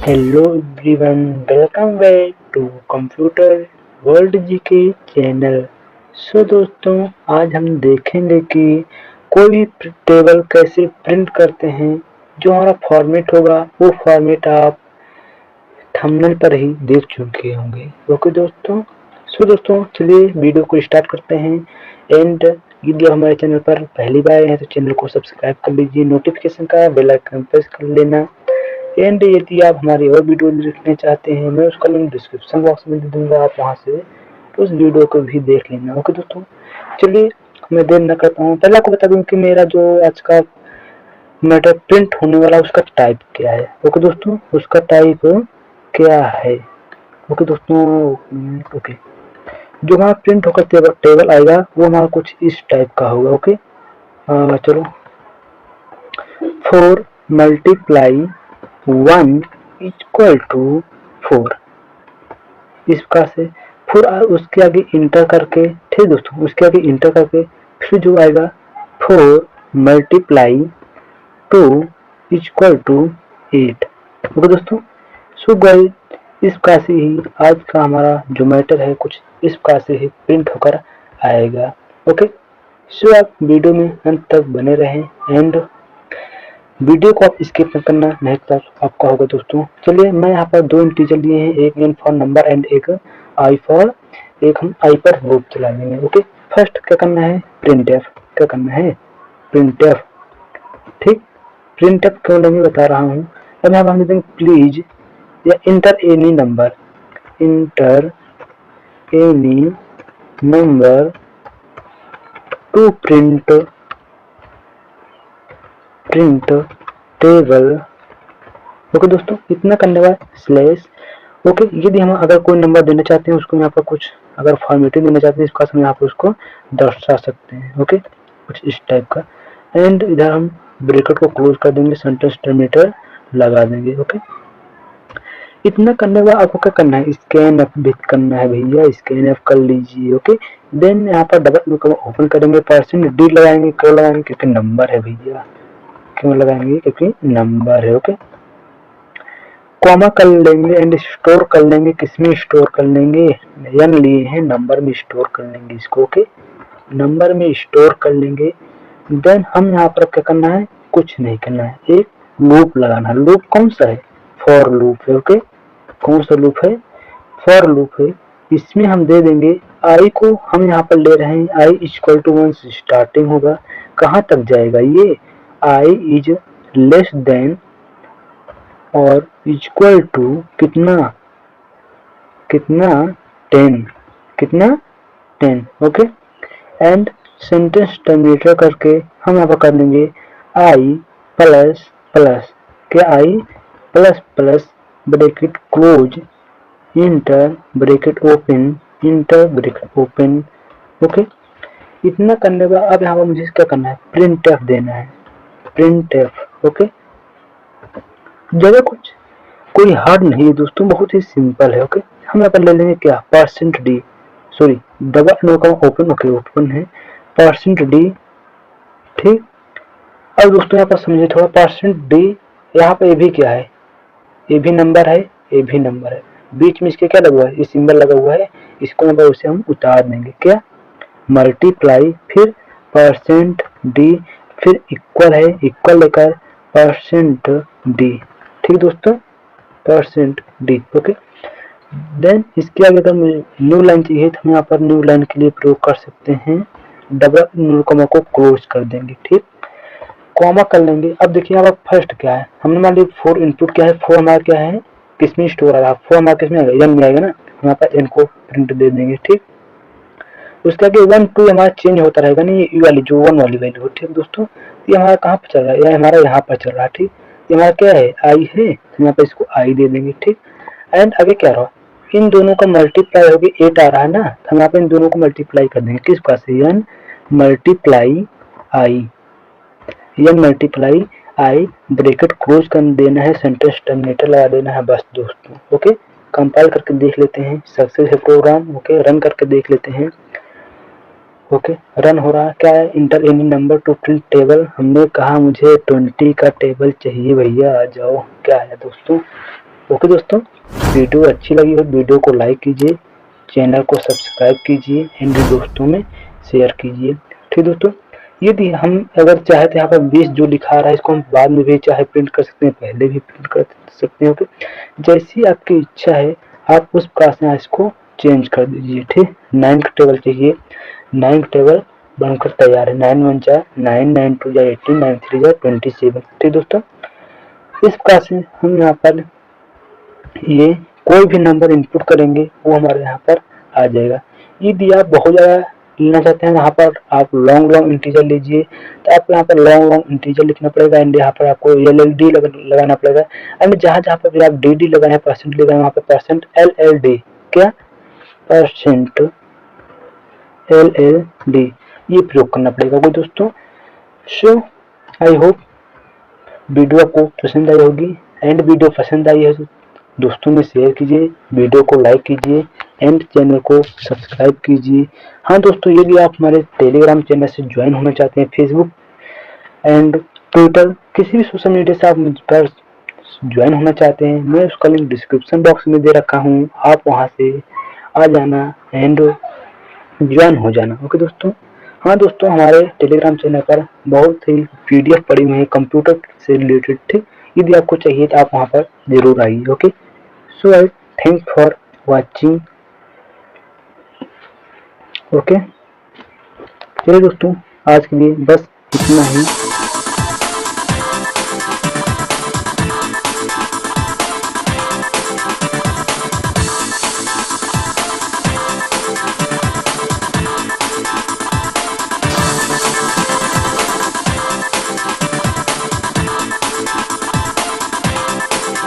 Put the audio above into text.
Hello everyone, welcome back to computer world GK channel. दोस्तों, आज हम देखेंगे कि कोई भी टेबल कैसे प्रिंट करते हैं। जो हमारा फॉर्मेट होगा वो फॉर्मेट आप थंबनेल पर ही देख चुके होंगे। ओके दोस्तों, चलिए वीडियो को स्टार्ट करते हैं। एंड यदि आप हमारे चैनल पर पहली बार आए हैं तो चैनल को सब्सक्राइब कर लीजिए, नोटिफिकेशन का बेल आइकन प्रेस कर लेना। एंड यदि आप हमारी और वीडियो देखना चाहते हैं, मैं उसका लिंक डिस्क्रिप्शन बॉक्स में दे दूंगा, आप वहां से उस वीडियो को भी देख लेना। ओके दोस्तों, चलिए मैं देर न करता हूँ, पहले आपको बता दूं कि मेरा जो आज का मैटर प्रिंट होने वाला उसका टाइप क्या है। ओके दोस्तों, उसका टाइप क्या है। ओके दोस्तों, ओके, जो हमारा प्रिंट होकर टेबल आएगा वो हमारा कुछ इस टाइप का होगा। ओके, चलो, 4 मल्टीप्लाई 1 इक्वल टू 4, इस प्रकार से। फिर उसके आगे इंटर करके, ठीक दोस्तों, उसके आगे इंटर करके फिर जो आएगा 4 मल्टीप्लाई 2 इक्वल टू 8। ओके दोस्तों, सो गाइस, इस प्रकार से ही आज का हमारा जो मैटर है कुछ इस प्रकार से ही प्रिंट होकर आएगा। ओके, सो आप वीडियो में अंत तक बने रहें एंड वीडियो को आप स्किप न करना, नहीं तो आपका होगा दोस्तों। चलिए, मैं यहाँ पर दो इंटीजर लिए हैं, एक n फॉर नंबर एंड एक आई फॉर, एक हम आई पर लूप चला देंगे। ओके, फर्स्ट क्या करना है, प्रिंटफ। क्या करना है, प्रिंटफ। ठीक, प्रिंटफ क्यों लेंगे बता रहा हूँ। अब यहाँ हम लिख देंगे प्लीज या inter any number, inter any number two print table. Okay दोस्तों, इतना करने के बाद स्लैश। ओके, यदि हम अगर कोई नंबर देना चाहते हैं उसको यहाँ पर कुछ अगर फॉर्मेटिंग देना चाहते हैं इसका हम यहाँ पर उसको दर्शा सकते हैं। ओके, कुछ इस टाइप का। एंड इधर हम ब्रैकेट को क्लोज कर देंगे, सेंटेंस टर्मिनेटर लगा देंगे। ओके, इतना करने के बाद आपको क्या करना है, स्कैन एफ भी करना है भैया, स्कैन एफ कर लीजिए। ओके, देन यहाँ पर डबल ओपन करेंगे, %d लगाएंगे। क्यों लगाएंगे, क्योंकि नंबर है भैया। क्यों लगाएंगे, क्योंकि नंबर है। ओके, कॉमा कर लेंगे एंड स्टोर कर लेंगे। किसमें स्टोर कर लेंगे, n लिए हैं, नंबर में स्टोर कर लेंगे इसको। ओके, नंबर में स्टोर कर लेंगे। देन हम यहाँ पर क्या करना है, कुछ नहीं करना है, एक लूप लगाना है। लूप कौन सा है, फॉर लूप है। ओके, कौन सा लूप है, फॉर लूप है। इसमें हम दे देंगे आई को, हम यहाँ पर ले रहे हैं आई इक्वल टू 1 से स्टार्टिंग होगा। कहाँ तक जाएगा ये, आई इज लेस देन और इक्वल टू कितना 10, कितना 10। ओके, एंड सेंटेंस टर्मिनेटर करके हम यहाँ पर कर लेंगे आई प्लस प्लस, क्या i plus plus bracket close, enter bracket open, enter bracket open. Okay, इतना करने के बाद अब यहाँ पर मुझे क्या करना है, प्रिंट एफ देना है, प्रिंट एफ। ओके, जगह कुछ कोई हार्ड नहीं है दोस्तों, बहुत ही सिंपल है। ओके, हम यहाँ पर ले लेंगे क्या, %d, सॉरी डबल नो का ओपन। ओके, ओपन है %d। ठीक, अब दोस्तों यहाँ पर समझिए थोड़ा, %d यहाँ पर ए भी क्या है, ए भी नंबर है, ए भी नंबर है, बीच में इसके क्या लगा हुआ है, ये सिंबल लगा हुआ है, इसको नंबर उसे हम उतार देंगे। क्या, मल्टीप्लाई, फिर %d, फिर इक्वल है, इक्वल लेकर %d। ठीक दोस्तों, %d। ओके, देन इसके आगे अगर मुझे न्यू लाइन चाहिए तो हम यहाँ पर न्यू लाइन के लिए प्रयोग कर सकते हैं, डबल न्यू कॉमा को क्लोज कर देंगे। ठीक, कॉमा कर लेंगे। अब देखिए यहाँ पर फर्स्ट क्या है, हमने मान ली 4 इनपुट क्या है, 4 हमारा क्या है, किसमें स्टोर आ रहा है, 4 हमारा किसमें आएगा, n में आएगा ना, यहाँ पर n को प्रिंट दे देंगे। ठीक, उसके आगे 1 2 हमारा चेंज होता रहेगा ना, ये वाली जो 1 वाली वैल्यू। ठीक दोस्तों, ये हमारा कहाँ पर चल रहा है, ये हमारा यहाँ पर चल रहा है। ठीक, ये हमारा क्या है, आई है, तो यहाँ पर इसको आई दे देंगे। ठीक, एंड आगे क्या रहा, इन दोनों का मल्टीप्लाई होगी, 8 आ रहा है ना, तो हम यहाँ पे इन दोनों को मल्टीप्लाई कर देंगे। किस प्रकार से, n मल्टीप्लाई आई, n मल्टीप्लाई आई, ब्रैकेट क्लोज कर देना है, सेंटेंस टर्मिनेटर लगा देना है, बस दोस्तों। ओके, कंपाइल करके देख लेते हैं, सक्सेस है प्रोग्राम। ओके, रन करके देख लेते हैं। ओके, रन हो रहा है। क्या है, inter any number two print table. हमने कहा मुझे 20 का टेबल चाहिए भैया, आ जाओ। क्या है दोस्तों, ओके दोस्तों, वीडियो अच्छी लगी हो वीडियो को लाइक कीजिए, चैनल को सब्सक्राइब कीजिए एंड दोस्तों में शेयर कीजिए। ठीक दोस्तों, यदि हम अगर चाहे तो यहाँ पर 20 जो लिखा रहा है इसको हम बाद में भी चाहे प्रिंट कर सकते हैं, पहले भी प्रिंट कर सकते हैं। ओके, जैसी आपकी इच्छा है आप उस प्रकार से इसको चेंज कर दीजिए। ठीक, 9 का टेबल चाहिए, 9 का टेबल बनकर तैयार है। 9 1 जा 9, 9 2 जा 18, 9 3 जा 27। ठीक दोस्तों, इस प्रकार से हम यहाँ पर ये कोई भी नंबर इनपुट करेंगे वो हमारे यहाँ पर आ जाएगा। यदि आप बहुत ज़्यादा लेना चाहते हैं यहाँ पर आप लॉन्ग इंटीजर लीजिए, तो आपको यहाँ पर लॉन्ग इंटीजर लिखना पड़ेगा एंड यहाँ पर आपको LLD लगाना पड़ेगा एंड जहाँ जहाँ पर भी आप DD लगाए परसेंट लगाए वहाँ पर परसेंट LLD क्या परसेंट LLD ये प्रयोग करना पड़ेगा। ओके दोस्तों, सो आई होप वीडियो आपको पसंद आई होगी एंड वीडियो पसंद आई है तो दोस्तों में शेयर कीजिए, वीडियो को लाइक कीजिए एंड चैनल को सब्सक्राइब कीजिए। हाँ दोस्तों, यदि आप हमारे टेलीग्राम चैनल से ज्वाइन होना चाहते हैं, फेसबुक एंड ट्विटर किसी भी सोशल मीडिया से आप मुझ पर ज्वाइन होना चाहते हैं, मैं उसका लिंक डिस्क्रिप्शन बॉक्स में दे रखा हूँ, आप वहाँ से आ जाना एंड ज्वाइन हो जाना। ओके दोस्तों, हाँ दोस्तों, हमारे टेलीग्राम चैनल पर बहुत ही PDF पड़ी हुई है कंप्यूटर से रिलेटेड। ठीक, यदि आपको चाहिए तो आप वहाँ पर जरूर आइए। Okay, so I thank for watching. Okay, चलिए दोस्तों, आज के लिए बस इतना ही।